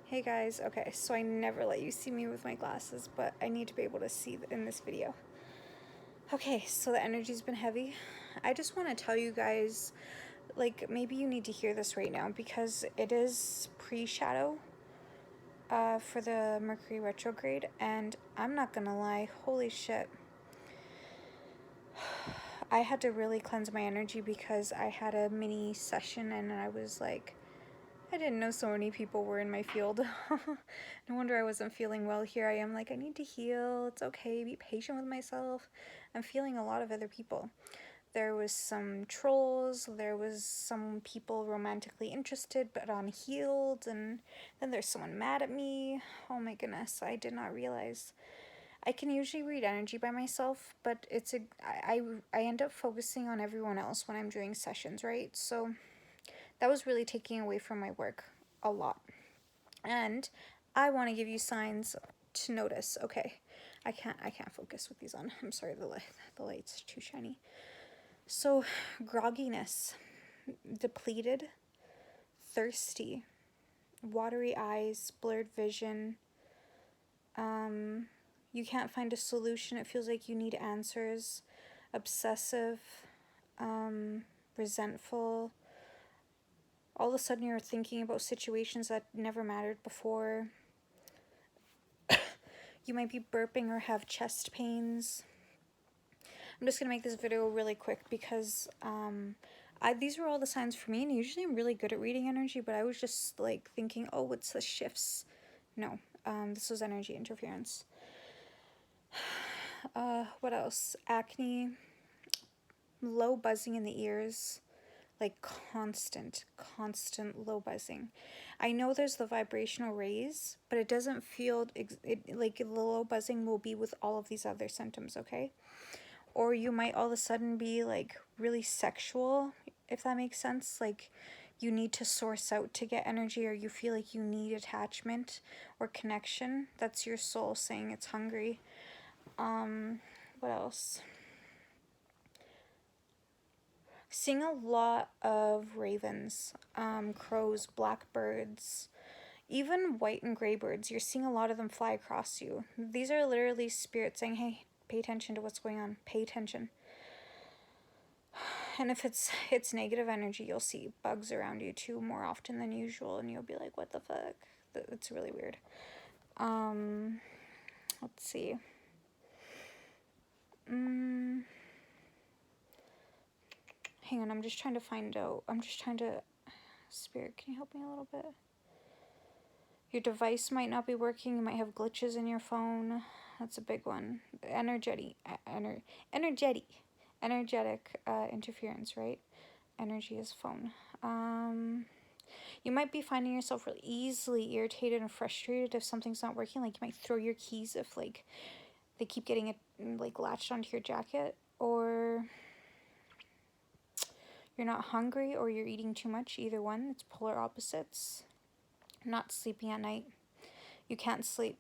Hey guys, okay, so I never let you see me with my glasses, but I need to be able to see in this video. Okay, so the energy's been heavy. I just want to tell you guys, like, maybe you need to hear this right now because it is pre-shadow for the Mercury retrograde, and I'm not gonna lie, holy shit. I had to really cleanse my energy because I had a mini session and I was like, I didn't know so many people were in my field. No wonder I wasn't feeling well. Here I am like, I need to heal. It's okay. Be patient with myself. I'm feeling a lot of other people. There was some trolls. There was some people romantically interested but unhealed. And then there's someone mad at me. Oh my goodness. I did not realize. I can usually read energy by myself, but I end up focusing on everyone else when I'm doing sessions, right? So that was really taking away from my work a lot. And I want to give you signs to notice. Okay, I can't focus with these on. I'm sorry, the light's too shiny. So, grogginess, depleted, thirsty, watery eyes, blurred vision. You can't find a solution. It feels like you need answers. Obsessive, resentful. All of a sudden, you're thinking about situations that never mattered before. You might be burping or have chest pains. I'm just going to make this video really quick because these were all the signs for me, and usually I'm really good at reading energy, but I was just like thinking, oh, what's the shifts? No, this was energy interference. What else? Acne, low buzzing in the ears, like constant low buzzing. I know there's the vibrational raise, but it doesn't feel like the low buzzing will be with all of these other symptoms, okay? Or you might all of a sudden be like really sexual, if that makes sense. Like you need to source out to get energy, or you feel like you need attachment or connection. That's your soul saying it's hungry. What else? Seeing a lot of ravens, crows, blackbirds, even white and gray birds. You're seeing a lot of them fly across you. These are literally spirits saying, hey, pay attention to what's going on. Pay attention. And if it's negative energy, you'll see bugs around you too more often than usual, and you'll be like, what the fuck? It's really weird. Let's see. Hang on, I'm just trying to find out. Spirit, can you help me a little bit? Your device might not be working. You might have glitches in your phone. That's a big one. Energetic interference, right? Energy is phone. You might be finding yourself really easily irritated and frustrated if something's not working. Like you might throw your keys if like they keep getting it like latched onto your jacket, or you're not hungry or you're eating too much. Either one. It's polar opposites. Not sleeping at night. You can't sleep,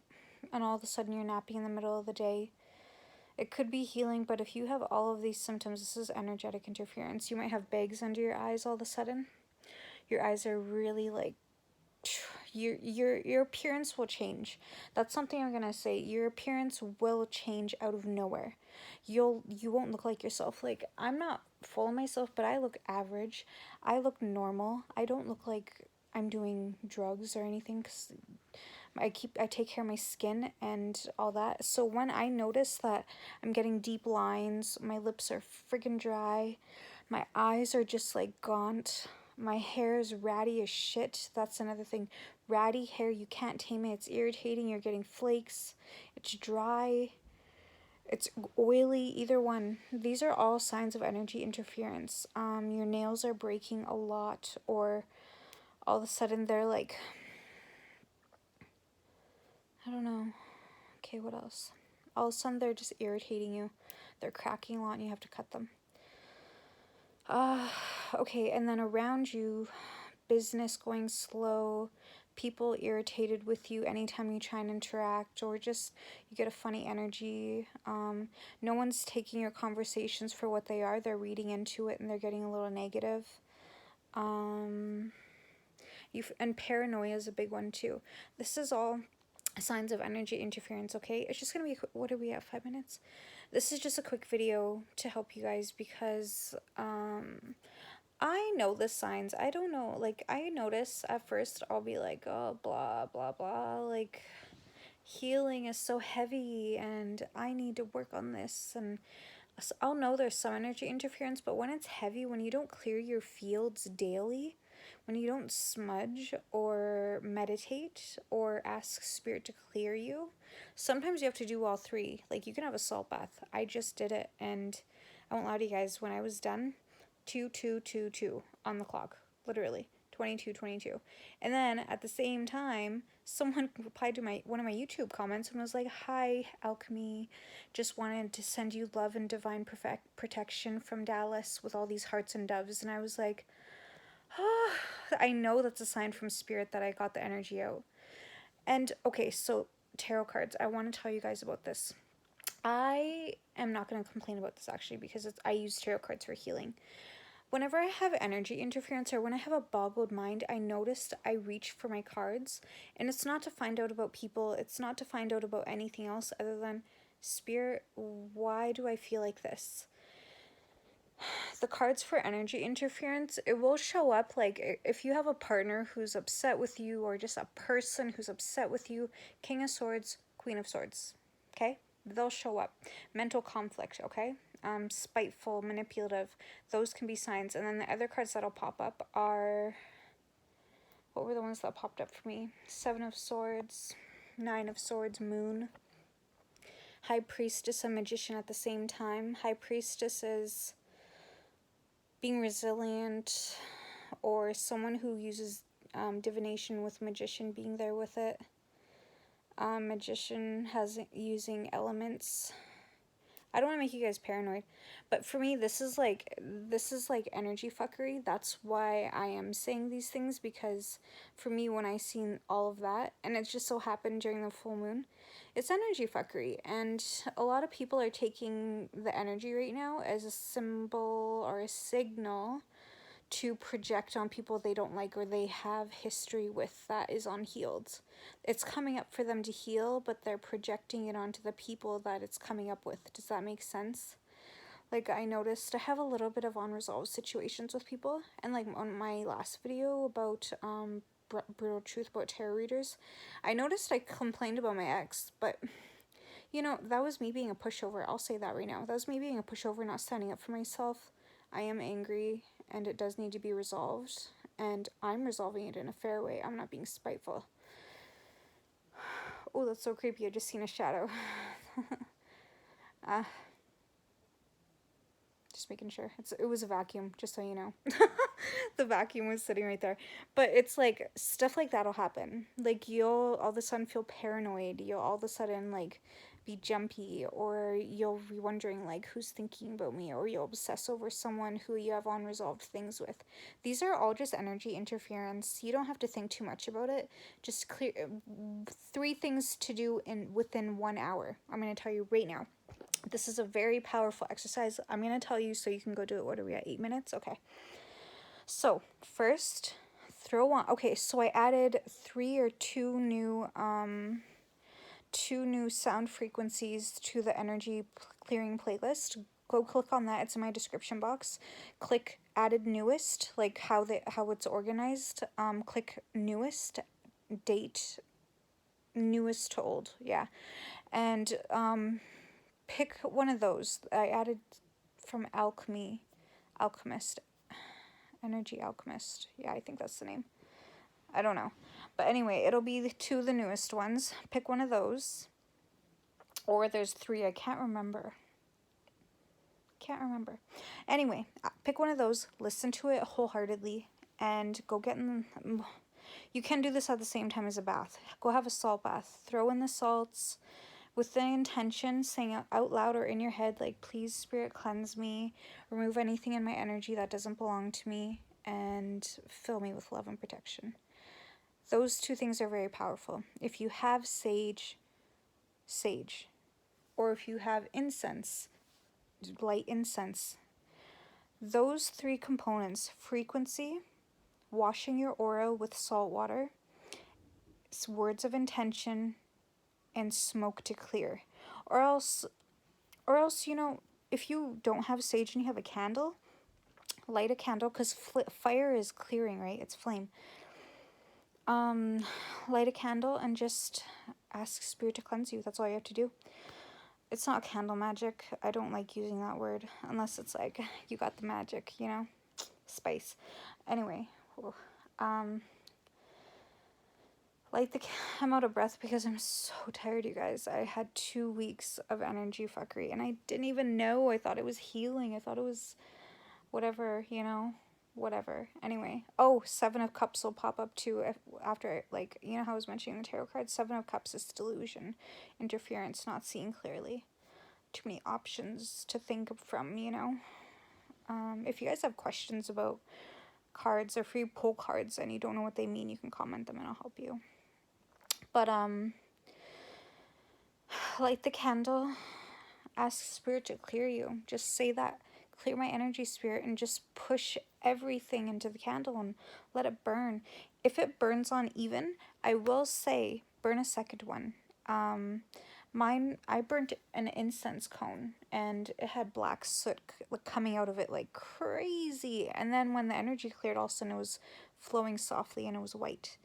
and all of a sudden you're napping in the middle of the day. It could be healing, but if you have all of these symptoms, this is energetic interference. You might have bags under your eyes all of a sudden. Your eyes are really like, your appearance will change. That's something I'm gonna say. Your appearance will change out of nowhere. You won't look like yourself. Like, I'm not full of myself, but I look average. I look normal. I don't look like I'm doing drugs or anything, because I take care of my skin and all that. So when I notice that I'm getting deep lines, my lips are friggin' dry, my eyes are just like gaunt, my hair is ratty as shit. That's another thing. Ratty hair, you can't tame it. It's irritating. You're getting flakes. It's dry. It's oily. Either one. These are all signs of energy interference. Your nails are breaking a lot, or all of a sudden they're like, I don't know. Okay, what else? All of a sudden they're just irritating you. They're cracking a lot and you have to cut them. Okay, and then around you, business going slow, people irritated with you anytime you try and interact, or just you get a funny energy. No one's taking your conversations for what they are. They're reading into it and they're getting a little negative. You And paranoia is a big one too. This is all signs of energy interference, okay? It's just gonna be, what are we at, 5 minutes? This is just a quick video to help you guys because I know the signs. I don't know, like, I notice at first I'll be like, oh, blah blah blah, like, healing is so heavy and I need to work on this, and I'll know there's some energy interference, but when it's heavy, when you don't clear your fields daily, when you don't smudge or meditate or ask spirit to clear you, sometimes you have to do all three. Like, you can have a salt bath. I just did it, and I won't lie to you guys, when I was done, 2 on the clock, literally 22. And then at the same time, someone replied to one of my YouTube comments and was like, hi alchemy, just wanted to send you love and divine protection from Dallas with all these hearts and doves. And I was like, oh, I know that's a sign from spirit that I got the energy out. And okay, so tarot cards, I want to tell you guys about this. I am not going to complain about this actually, because I use tarot cards for healing. Whenever I have energy interference or when I have a boggled mind, I noticed I reach for my cards, and it's not to find out about people, it's not to find out about anything else other than, spirit, why do I feel like this? The cards for energy interference, it will show up, like, if you have a partner who's upset with you, or just a person who's upset with you, King of Swords, Queen of Swords, okay? They'll show up. Mental conflict, okay? Spiteful, manipulative, those can be signs. And then the other cards that'll pop up are, what were the ones that popped up for me? 7 of Swords, 9 of Swords, Moon, High Priestess, and Magician at the same time. High Priestess is being resilient, or someone who uses divination with Magician being there with it. Magician has using elements. I don't want to make you guys paranoid, but for me, this is like energy fuckery. That's why I am saying these things, because for me, when I seen all of that, and it just so happened during the full moon, it's energy fuckery. And a lot of people are taking the energy right now as a symbol or a signal to project on people they don't like or they have history with that is unhealed. It's coming up for them to heal, but they're projecting it onto the people that it's coming up with. Does that make sense? Like, I noticed I have a little bit of unresolved situations with people, and like on my last video about brutal truth about tarot readers, I noticed I complained about my ex, but you know, that was me being a pushover. I'll say that right now. That was me being a pushover, not standing up for myself. I am angry, and it does need to be resolved, and I'm resolving it in a fair way. I'm not being spiteful. Oh, that's so creepy. I just seen a shadow. Just making sure. It was a vacuum, just so you know. The vacuum was sitting right there. But it's like, stuff like that'll happen. Like, you'll all of a sudden feel paranoid. You'll all of a sudden, like, be jumpy, or you'll be wondering, like, who's thinking about me, or you'll obsess over someone who you have unresolved things with. These are all just energy interference. You don't have to think too much about it. Just clear 3 things to do within 1 hour. I'm going to tell you right now. This is a very powerful exercise. I'm going to tell you so you can go do it. What are we at, 8 minutes? Okay. So first, throw on. Okay, so I added 2 new sound frequencies to the energy clearing playlist. Go click on that. It's in my description box. Click added newest, like how it's organized. Click newest, date, newest to old. Yeah, and pick one of those. I added from Alchemist, Energy Alchemist. Yeah, I think that's the name. I don't know. But anyway, it'll be the 2 of the newest ones. Pick one of those. Or there's 3. I can't remember. Anyway, pick one of those. Listen to it wholeheartedly. And go get in. You can do this at the same time as a bath. Go have a salt bath. Throw in the salts with the intention, saying out loud or in your head, like, please, Spirit, cleanse me, remove anything in my energy that doesn't belong to me, and fill me with love and protection. Those 2 things are very powerful. If you have sage, or if you have incense, light incense, those 3 components, frequency, washing your aura with salt water, words of intention, and smoke to clear. Or else, you know, if you don't have sage and you have a candle, light a candle, because fire is clearing, right? It's flame. Light a candle and just ask spirit to cleanse you. That's all you have to do. It's not candle magic. I don't like using that word unless it's like you got the magic, you know, spice. Anyway, light the. I'm out of breath because I'm so tired, you guys. I had 2 weeks of energy fuckery, and I didn't even know. I thought it was healing. I thought it was whatever, you know, whatever. Anyway, oh, 7 of Cups will pop up too after, like, you know how I was mentioning the tarot cards. 7 of Cups is delusion, interference, not seeing clearly. Too many options to think from, you know. If you guys have questions about cards or free pull cards and you don't know what they mean, you can comment them and I'll help you. But light the candle, ask spirit to clear you. Just say that, clear my energy, spirit, and just push everything into the candle and let it burn. If it burns uneven, I will say burn a second one. Mine, I burnt an incense cone and it had black soot coming out of it like crazy. And then when the energy cleared, all of a sudden it was flowing softly and it was white.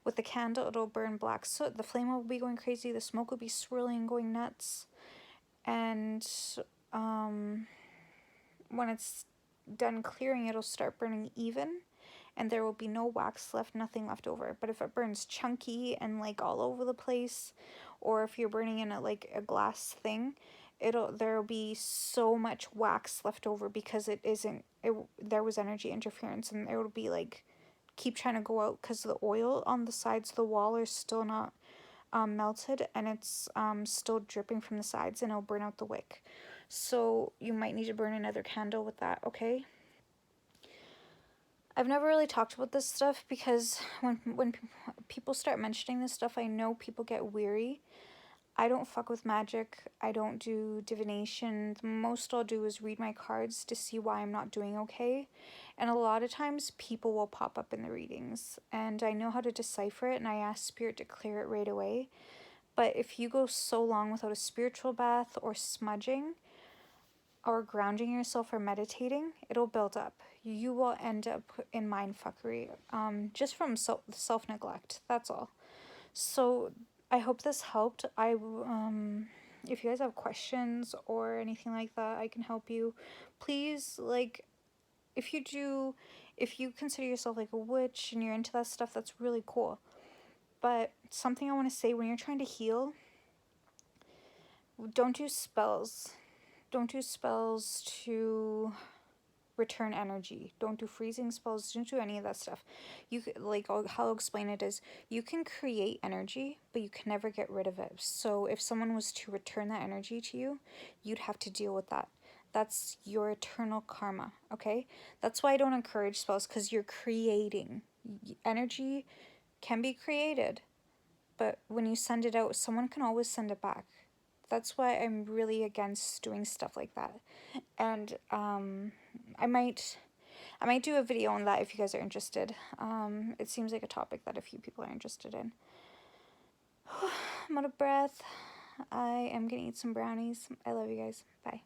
With the candle, it'll burn black soot. The flame will be going crazy. The smoke will be swirling and going nuts. And when it's done clearing, it'll start burning even. And there will be no wax left, nothing left over. But if it burns chunky and like all over the place, or if you're burning in a glass thing, there'll be so much wax left over because there was energy interference, and it will be like keep trying to go out because the oil on the sides of the wall are still not melted, and it's still dripping from the sides, and it'll burn out the wick. So you might need to burn another candle with that, okay? I've never really talked about this stuff because when people start mentioning this stuff, I know people get weary. I don't fuck with magic. I don't do divination. The most I'll do is read my cards to see why I'm not doing okay. And a lot of times people will pop up in the readings and I know how to decipher it and I ask spirit to clear it right away. But if you go so long without a spiritual bath or smudging or grounding yourself or meditating, it'll build up. You will end up in mind fuckery, just from self-neglect. That's all. So I hope this helped. If you guys have questions or anything like that, I can help you. Please, like, if you consider yourself like a witch and you're into that stuff, that's really cool. But something I want to say, when you're trying to heal, don't do spells. Don't do spells to return energy. Don't do freezing spells. Don't do any of that stuff. How I'll explain it is, you can create energy, but you can never get rid of it. So if someone was to return that energy to you, you'd have to deal with that. That's your eternal karma, okay? That's why I don't encourage spells, because you're creating. Energy can be created, but when you send it out, someone can always send it back. That's why I'm really against doing stuff like that. And I might do a video on that if you guys are interested. It seems like a topic that a few people are interested in. I'm out of breath. I am gonna eat some brownies. I love you guys. Bye.